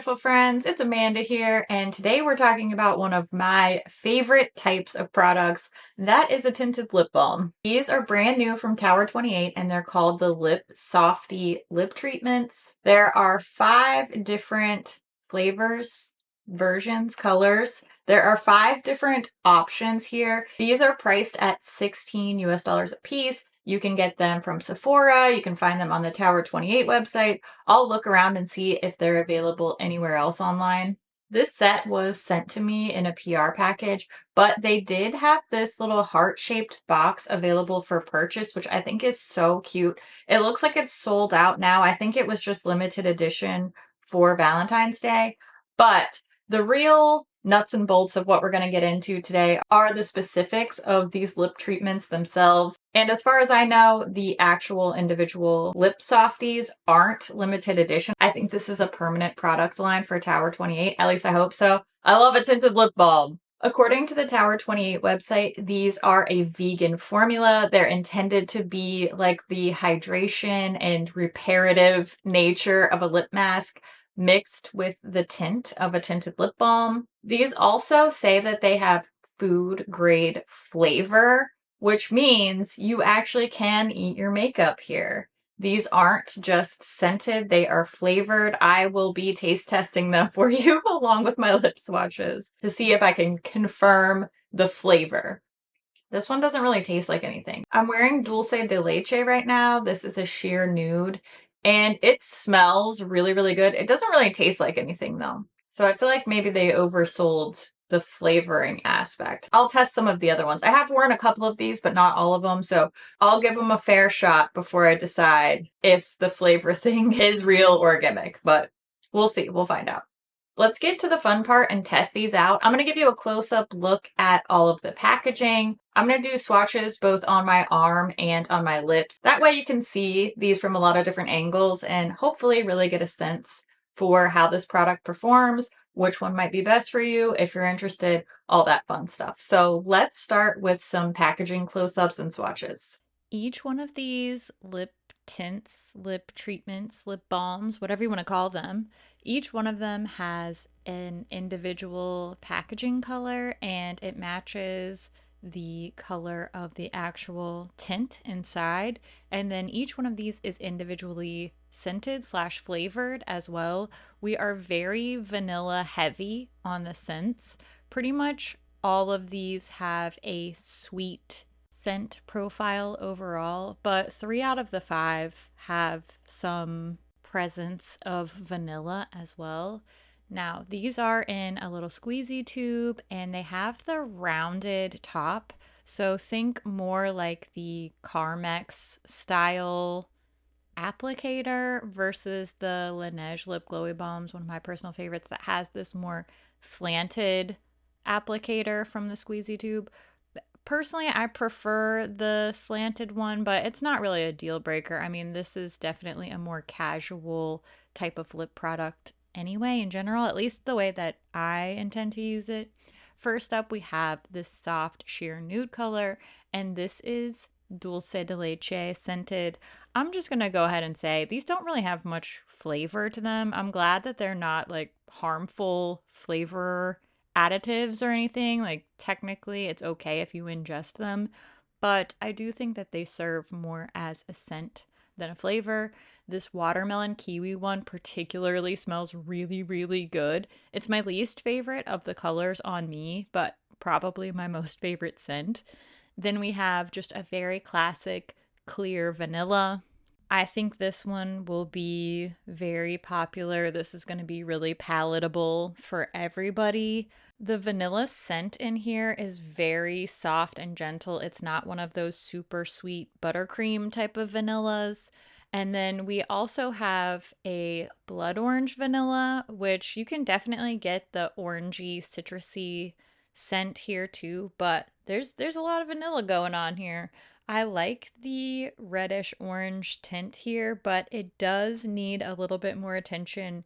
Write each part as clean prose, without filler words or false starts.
beautiful friends, it's Amanda here, and today we're talking about one of my favorite types of products. That is a tinted lip balm. These are brand new from Tower 28 and they're called the Lip Softie lip treatments. There are 5 different flavors, versions, colors. There are 5 different options here. These are priced at $16 a piece. You can get them from Sephora. You can find them on the Tower 28 website. I'll look around and see if they're available anywhere else online. This set was sent to me in a PR package, but they did have this little heart-shaped box available for purchase, which I think is so cute. It looks like it's sold out now. I think it was just limited edition for Valentine's Day, but the real nuts and bolts of what we're going to get into today are the specifics of these lip treatments themselves. And as far as I know, the actual individual lip softies aren't limited edition. I think this is a permanent product line for Tower 28. At least I hope so. I love a tinted lip balm. According to the Tower 28 website, these are a vegan formula. They're intended to be like the hydration and reparative nature of a lip mask, mixed with the tint of a tinted lip balm. These also say that they have food grade flavor, which means you actually can eat your makeup here. These aren't just scented, they are flavored. I will be taste testing them for you along with my lip swatches to see if I can confirm the flavor. This one doesn't really taste like anything. I'm wearing Dulce de Leche right now. This is a sheer nude and it smells really, really good. It doesn't really taste like anything though. So I feel like maybe they oversold the flavoring aspect. I'll test some of the other ones. I have worn a couple of these, but not all of them. So I'll give them a fair shot before I decide if the flavor thing is real or gimmick, but we'll see. We'll find out. Let's get to the fun part and test these out. I'm going to give you a close-up look at all of the packaging. I'm going to do swatches both on my arm and on my lips. That way you can see these from a lot of different angles and hopefully really get a sense for how this product performs, which one might be best for you if you're interested, all that fun stuff. So let's start with some packaging close-ups and swatches. Each one of these lip tints, lip treatments, lip balms, whatever you want to call them, each one of them has an individual packaging color and it matches the color of the actual tint inside. And then each one of these is individually scented / flavored as well. We are very vanilla heavy on the scents. Pretty much all of these have a sweet scent profile overall, but 3 out of the 5 have some presence of vanilla as well. Now, these are in a little squeezy tube and they have the rounded top. So think more like the Carmex style applicator versus the Laneige Lip Glowy Balms, one of my personal favorites that has this more slanted applicator from the squeezy tube. Personally, I prefer the slanted one, but it's not really a deal breaker. I mean, this is definitely a more casual type of lip product anyway, in general, at least the way that I intend to use it. First up, we have this soft sheer nude color, and this is Dulce de Leche scented. I'm just going to go ahead and say these don't really have much flavor to them. I'm glad that they're not like harmful flavor additives or anything. Like technically it's okay if you ingest them, but I do think that they serve more as a scent than a flavor. This watermelon kiwi one particularly smells really, really good. It's my least favorite of the colors on me, but probably my most favorite scent. Then we have just a very classic clear vanilla. I think this one will be very popular. This is going to be really palatable for everybody. The vanilla scent in here is very soft and gentle. It's not one of those super sweet buttercream type of vanillas. And then we also have a blood orange vanilla, which you can definitely get the orangey, citrusy scent here too, but there's a lot of vanilla going on here. I like the reddish orange tint here, but it does need a little bit more attention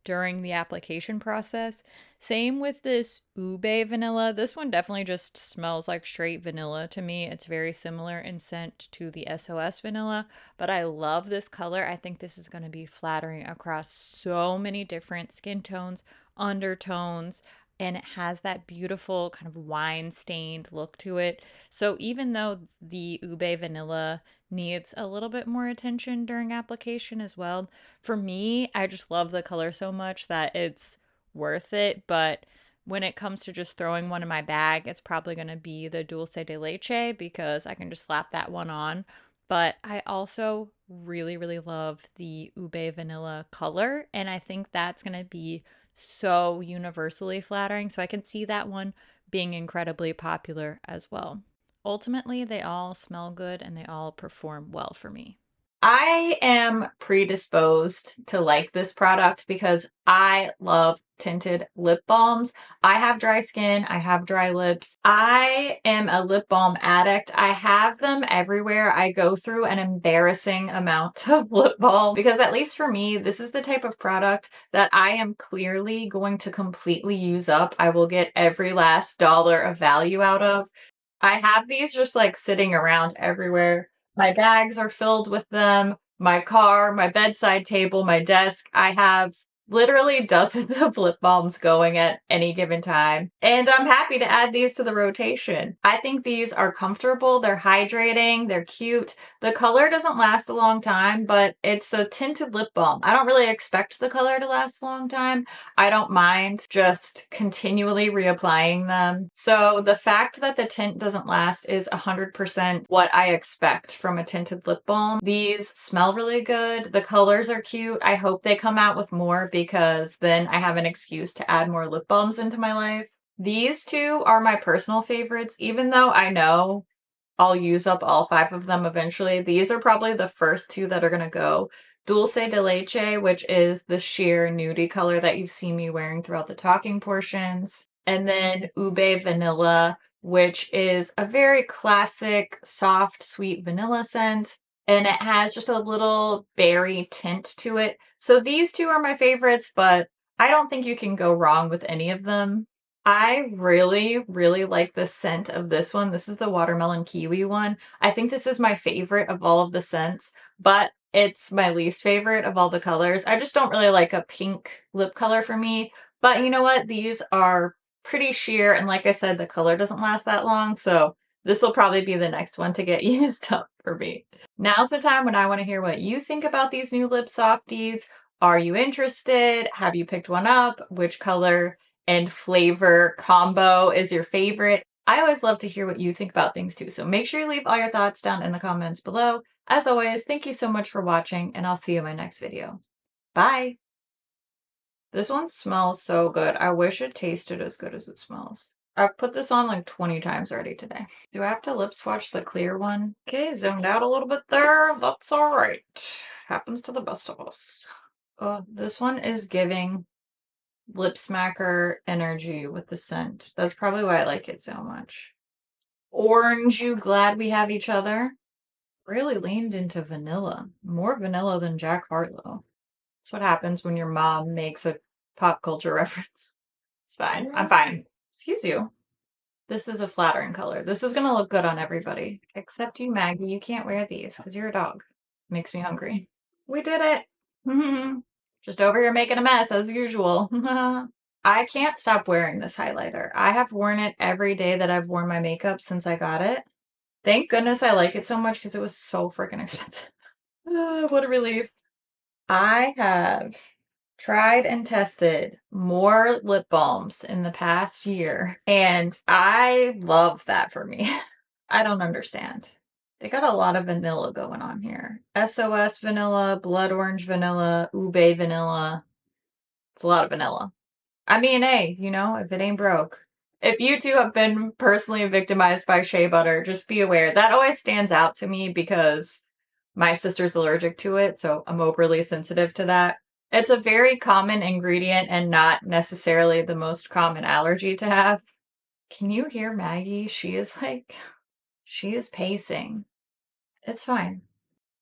during the application process. Same with this ube vanilla. This one definitely just smells like straight vanilla to me. It's very similar in scent to the SOS vanilla, but I love this color. I think this is going to be flattering across so many different skin tones, undertones, and it has that beautiful kind of wine stained look to it. So even though the ube vanilla needs a little bit more attention during application as well, for me, I just love the color so much that it's worth it. But when it comes to just throwing one in my bag, it's probably going to be the Dulce de Leche because I can just slap that one on. But I also really, really love the ube vanilla color, and I think that's going to be so universally flattering. So I can see that one being incredibly popular as well. Ultimately, they all smell good and they all perform well for me. I am predisposed to like this product because I love tinted lip balms. I have dry skin, I have dry lips. I am a lip balm addict. I have them everywhere. I go through an embarrassing amount of lip balm because, at least for me, this is the type of product that I am clearly going to completely use up. I will get every last dollar of value out of. I have these just like sitting around everywhere. My bags are filled with them. My car, my bedside table, my desk. I have literally dozens of lip balms going at any given time. And I'm happy to add these to the rotation. I think these are comfortable, they're hydrating, they're cute. The color doesn't last a long time, but it's a tinted lip balm. I don't really expect the color to last a long time. I don't mind just continually reapplying them. So the fact that the tint doesn't last is 100% what I expect from a tinted lip balm. These smell really good. The colors are cute. I hope they come out with more because then I have an excuse to add more lip balms into my life. These two are my personal favorites, even though I know I'll use up all 5 of them eventually. These are probably the first 2 that are gonna go. Dulce de Leche, which is the sheer nudie color that you've seen me wearing throughout the talking portions. And then Ube Vanilla, which is a very classic, soft, sweet vanilla scent. And it has just a little berry tint to it. So these 2 are my favorites, but I don't think you can go wrong with any of them. I really, really like the scent of this one. This is the watermelon kiwi one. I think this is my favorite of all of the scents, but it's my least favorite of all the colors. I just don't really like a pink lip color for me. But you know what? These are pretty sheer, and like I said, the color doesn't last that long, so this will probably be the next one to get used up for me. Now's the time when I want to hear what you think about these new lip softies. Are you interested? Have you picked one up? Which color and flavor combo is your favorite? I always love to hear what you think about things too, so make sure you leave all your thoughts down in the comments below. As always, thank you so much for watching, and I'll see you in my next video. Bye! This one smells so good. I wish it tasted as good as it smells. I've put this on like 20 times already today. Do I have to lip swatch the clear one? Okay, zoomed out a little bit there. That's alright. Happens to the best of us. Oh, this one is giving lip smacker energy with the scent. That's probably why I like it so much. Orange, you glad we have each other? Really leaned into vanilla. More vanilla than Jack Harlow. That's what happens when your mom makes a pop culture reference. It's fine. I'm fine. Excuse you. This is a flattering color. This is gonna look good on everybody. Except you, Maggie. You can't wear these because you're a dog. Makes me hungry. We did it! Just over here making a mess as usual. I can't stop wearing this highlighter. I have worn it every day that I've worn my makeup since I got it. Thank goodness I like it so much because it was so freaking expensive. What a relief. I have tried and tested more lip balms in the past year, and I love that for me. I don't understand. They got a lot of vanilla going on here. SOS vanilla, blood orange vanilla, ube vanilla. It's a lot of vanilla. I mean, hey, you know, if it ain't broke. If you two have been personally victimized by shea butter, just be aware. That always stands out to me because my sister's allergic to it, so I'm overly sensitive to that. It's a very common ingredient and not necessarily the most common allergy to have. Can you hear Maggie? She is pacing. It's fine.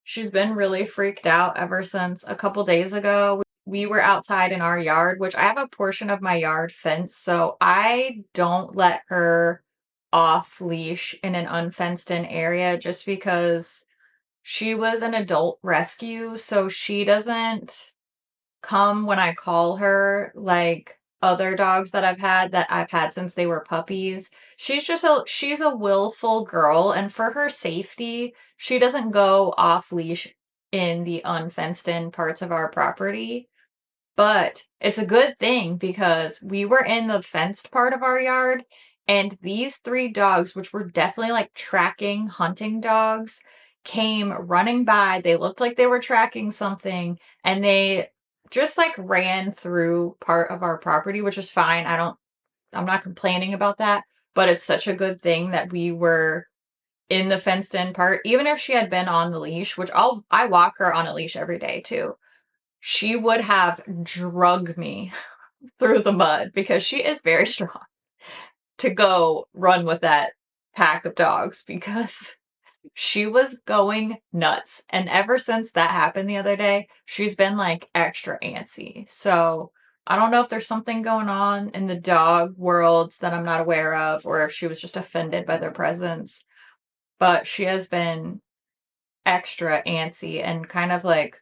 She's been really freaked out ever since a couple days ago. we were outside in our yard, which I have a portion of my yard fenced, so I don't let her off leash in an unfenced in area just because she was an adult rescue, so she doesn't come when I call her like other dogs that I've had since they were puppies. She's a willful girl, and for her safety, she doesn't go off leash in the unfenced in parts of our property. But it's a good thing because we were in the fenced part of our yard, and these three dogs, which were definitely like tracking hunting dogs, came running by. They looked like they were tracking something, and they just like ran through part of our property, which is fine. I'm not complaining about that, but it's such a good thing that we were in the fenced in part. Even if she had been on the leash, which I walk her on a leash every day too, she would have drug me through the mud because she is very strong to go run with that pack of dogs because she was going nuts. And ever since that happened the other day, she's been like extra antsy. So I don't know if there's something going on in the dog worlds that I'm not aware of, or if she was just offended by their presence. But she has been extra antsy and kind of like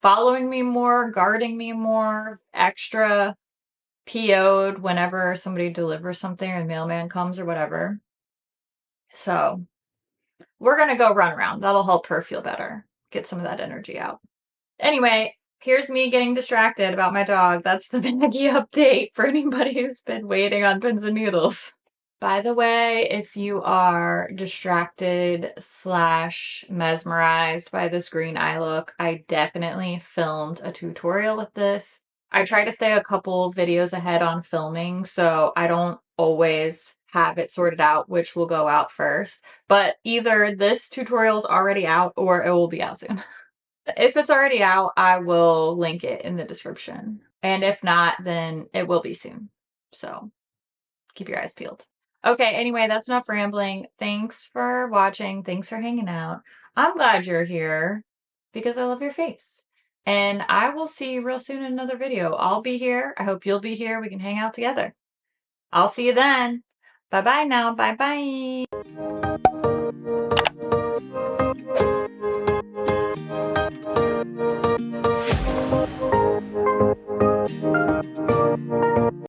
following me more, guarding me more, extra PO'd whenever somebody delivers something or the mailman comes or whatever. So we're gonna go run around. That'll help her feel better. Get some of that energy out. Anyway, here's me getting distracted about my dog. That's the Maggie update for anybody who's been waiting on pins and needles. By the way, if you are distracted / mesmerized by this green eye look, I definitely filmed a tutorial with this. I try to stay a couple videos ahead on filming, so I don't always have it sorted out which will go out first. But either this tutorial is already out or it will be out soon. If it's already out, I will link it in the description. And if not, then it will be soon. So keep your eyes peeled. Okay, anyway, that's enough rambling. Thanks for watching. Thanks for hanging out. I'm glad you're here because I love your face. And I will see you real soon in another video. I'll be here. I hope you'll be here. We can hang out together. I'll see you then. Bye-bye now. Bye-bye.